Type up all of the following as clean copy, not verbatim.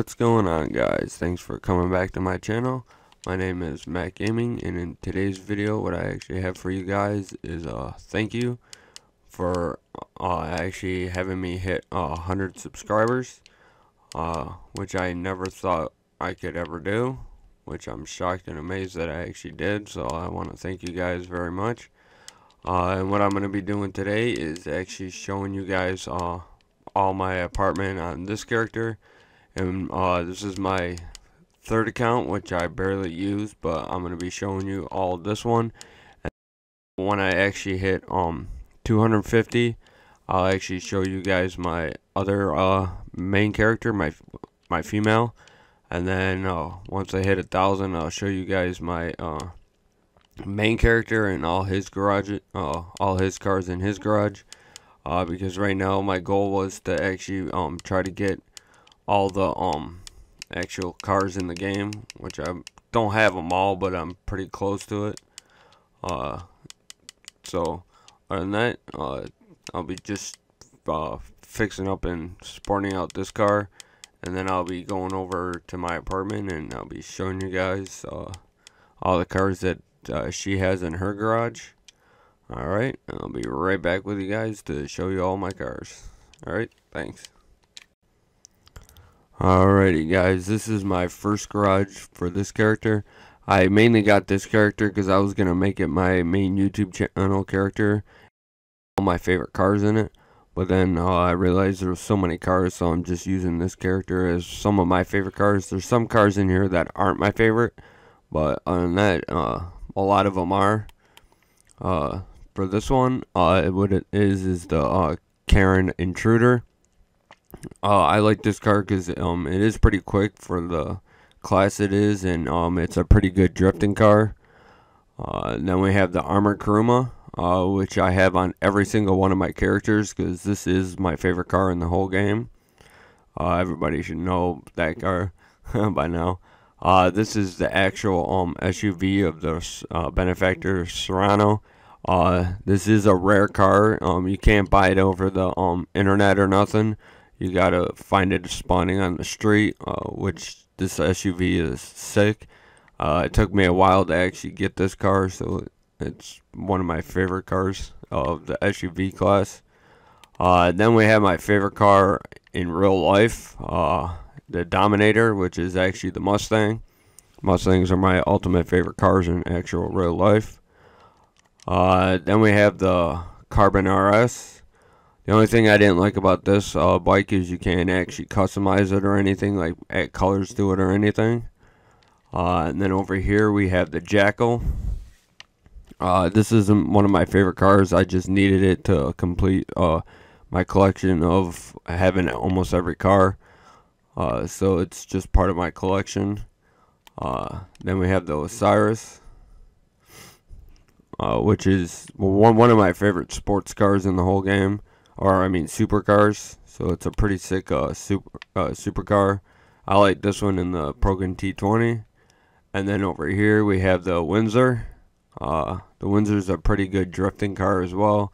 What's going on, guys? Thanks for coming back to my channel. My name is Matt Gaming, and in today's video what I actually have for you guys is a thank you for actually having me hit 100 subscribers, which I never thought I could ever do, which I'm shocked and amazed that I actually did. So I want to thank you guys very much. And what I'm going to be doing today is actually showing you guys all my apartment on this character. And this is my third account, which I barely use, but I'm going to be showing you all this one. And when I actually hit 250, I'll actually show you guys my other main character, my female. And then once I hit 1,000, I'll show you guys my main character and all his garage, all his cars in his garage. Because right now my goal was to actually try to get all the actual cars in the game, which I don't have them all, but I'm pretty close to it. So other than that, I'll be just fixing up and sporting out this car, and then I'll be going over to my apartment and I'll be showing you guys all the cars that she has in her garage. Alright, I'll be right back with you guys to show you all my cars. Alright, thanks. Alrighty guys, this is my first garage for this character. I mainly got this character because I was going to make it my main YouTube channel character. All my favorite cars in it. But then I realized there were so many cars, so I'm just using this character as some of my favorite cars. There's some cars in here that aren't my favorite, but other than that, a lot of them are. For this one, what it is the Karen Intruder. I like this car because it is pretty quick for the class it is, and it's a pretty good drifting car. Then we have the Armored Kuruma, which I have on every single one of my characters because this is my favorite car in the whole game. Everybody should know that car by now. This is the actual SUV of the Benefactor Serrano. This is a rare car. You can't buy it over the internet or nothing. You gotta find it spawning on the street, which this SUV is sick. It took me a while to actually get this car, so it's one of my favorite cars of the SUV class. Then we have my favorite car in real life, the Dominator, which is actually the Mustang. Mustangs are my ultimate favorite cars in actual real life. Then we have the Carbon RS. The only thing I didn't like about this bike is you can't actually customize it or anything, like add colors to it or anything. And then over here we have the Jackal. This isn't one of my favorite cars. I just needed it to complete my collection of having almost every car. So it's just part of my collection. Then we have the Osiris, which is one of my favorite sports cars in the whole game. Or I mean supercars, so it's a pretty sick supercar. I like this one in the Progan T20. And then over here we have the Windsor. The Windsor's a pretty good drifting car as well.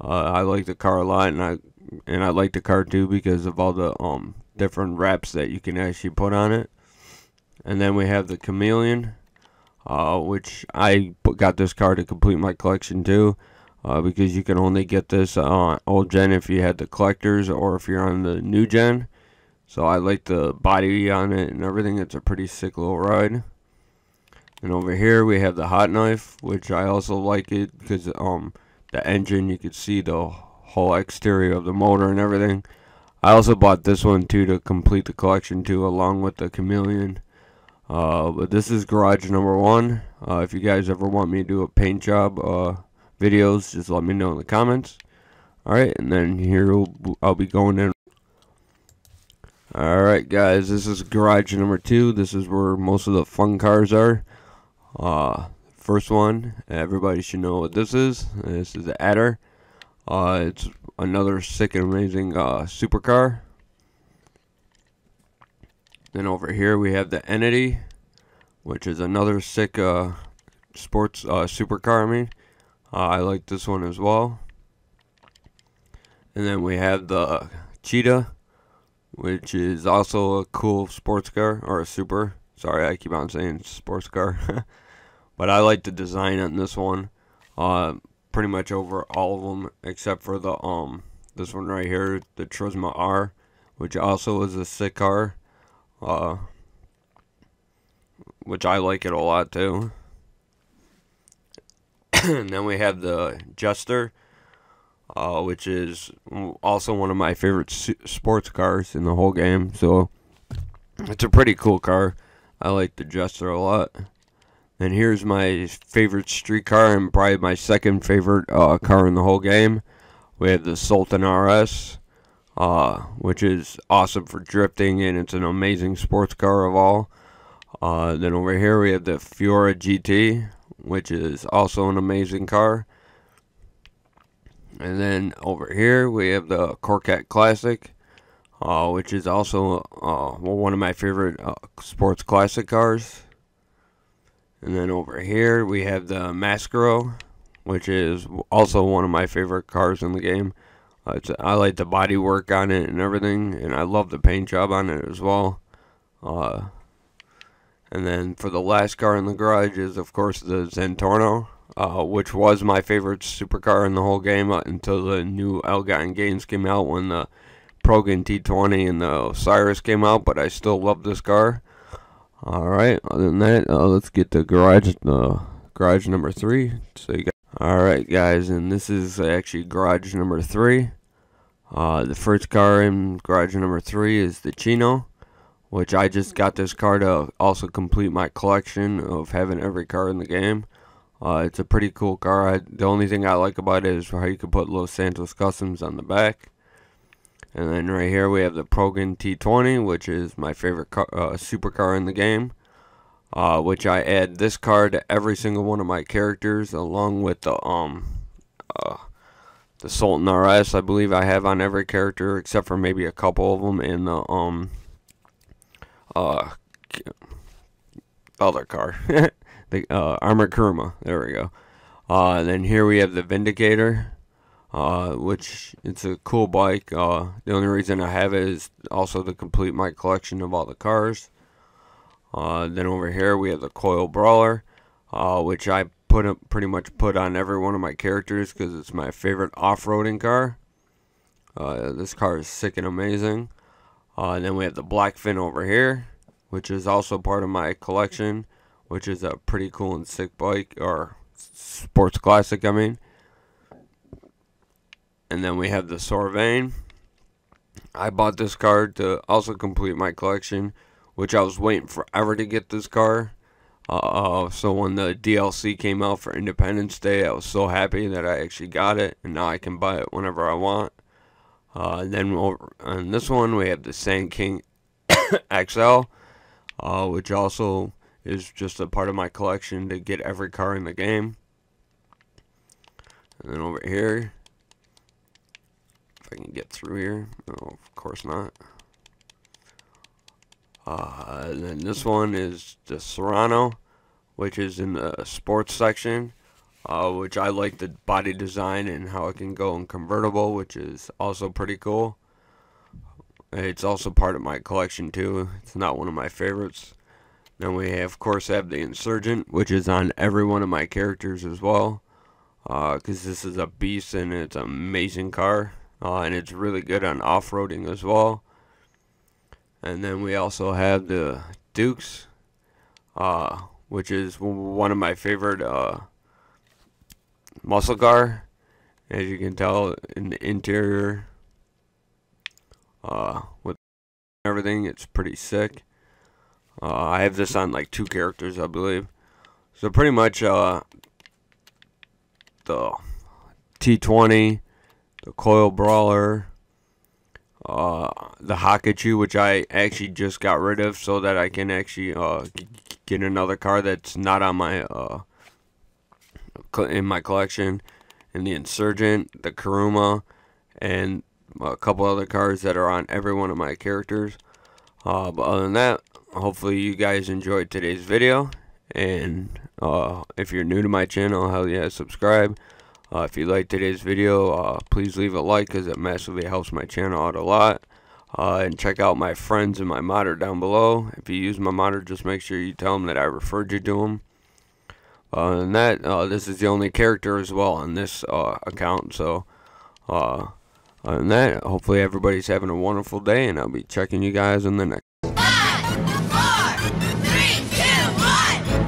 I like the car a lot, and I like the car too because of all the different wraps that you can actually put on it. And then we have the Chameleon, which I got this car to complete my collection too. Because you can only get this on old gen if you had the collectors or if you're on the new gen. So I like the body on it and everything. It's a pretty sick little ride. And over here we have the Hot Knife, which I also like it because the engine, you could see the whole exterior of the motor and everything. I also bought this one too to complete the collection too, along with the Chameleon. But this is garage number 1. If you guys ever want me to do a paint job videos, just let me know in the comments. Alright, and then here I'll be going in. Alright guys, this is garage number 2. This is where most of the fun cars are. First one, everybody should know what this is. This is the Adder. It's another sick and amazing supercar. Then over here we have the Entity, which is another sick sports supercar. I mean, I like this one as well. And then we have the Cheetah, which is also a cool sports car, or a super. Sorry, I keep on saying sports car. But I like the design on this one. Pretty much over all of them except for the this one right here, the Turismo R, which also is a sick car. Which I like it a lot too. And then we have the Jester, which is also one of my favorite sports cars in the whole game. So it's a pretty cool car. I like the Jester a lot. And here's my favorite street car and probably my second favorite car in the whole game. We have the Sultan RS, which is awesome for drifting, and it's an amazing sports car of all. Then over here we have the Fiora GT, which is also an amazing car. And then over here we have the Corvette Classic, which is also one of my favorite sports classic cars. And then over here we have the Mascaro, which is also one of my favorite cars in the game. I like the body work on it and everything, and I love the paint job on it as well. And then for the last car in the garage is, of course, the Zentorno, which was my favorite supercar in the whole game until the new Elgato games came out, when the Progan T20 and the Osiris came out, but I still love this car. Alright, other than that, let's get to garage number 3. Alright guys, and this is actually garage number 3. The first car in garage number 3 is the Chino, which I just got this car to also complete my collection of having every car in the game. It's a pretty cool car. The only thing I like about it is how you can put Los Santos Customs on the back. And then right here we have the Progan T20, which is my favorite supercar in the game. Which I add this car to every single one of my characters, along with the Sultan RS. I believe I have on every character except for maybe a couple of them in the other car, the Armored Kuruma. There we go. Then here we have the Vindicator, which it's a cool bike. The only reason I have it is also to complete my collection of all the cars. Then over here we have the Coil Brawler, which I pretty much put on every one of my characters because it's my favorite off-roading car. This car is sick and amazing. Then we have the Blackfin over here, which is also part of my collection, which is a pretty cool and sick bike, or sports classic, I mean. And then we have the Sorvain. I bought this car to also complete my collection, which I was waiting forever to get this car. So when the DLC came out for Independence Day, I was so happy that I actually got it, and now I can buy it whenever I want. Then over on this one we have the Sand King XL, which also is just a part of my collection to get every car in the game. And then over here, if I can get through here, no, of course not. And then this one is the Serrano, which is in the sports section, which I like the body design and how it can go in convertible, which is also pretty cool. It's also part of my collection too. It's not one of my favorites. Then we have, of course, have the Insurgent, which is on every one of my characters as well, because this is a beast and it's an amazing car, and it's really good on off-roading as well. And then we also have the Dukes, which is one of my favorite muscle car. As you can tell in the interior, with everything, it's pretty sick. I have this on like 2 characters, I believe. So pretty much the T20, the Coil Brawler, the Hakachu, which I actually just got rid of so that I can actually get another car that's not on my in my collection, and the Insurgent, the Kuruma, and a couple other cars that are on every one of my characters. But other than that, hopefully you guys enjoyed today's video, and if you're new to my channel, hell yeah, subscribe. If you like today's video, please leave a like, because it massively helps my channel out a lot. And check out my friends and my modder down below. If you use my modder, just make sure you tell them that I referred you to them. And that this is the only character as well on this account. So other than that, hopefully everybody's having a wonderful day, and I'll be checking you guys in the next. 5, 4, 3, 2,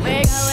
1.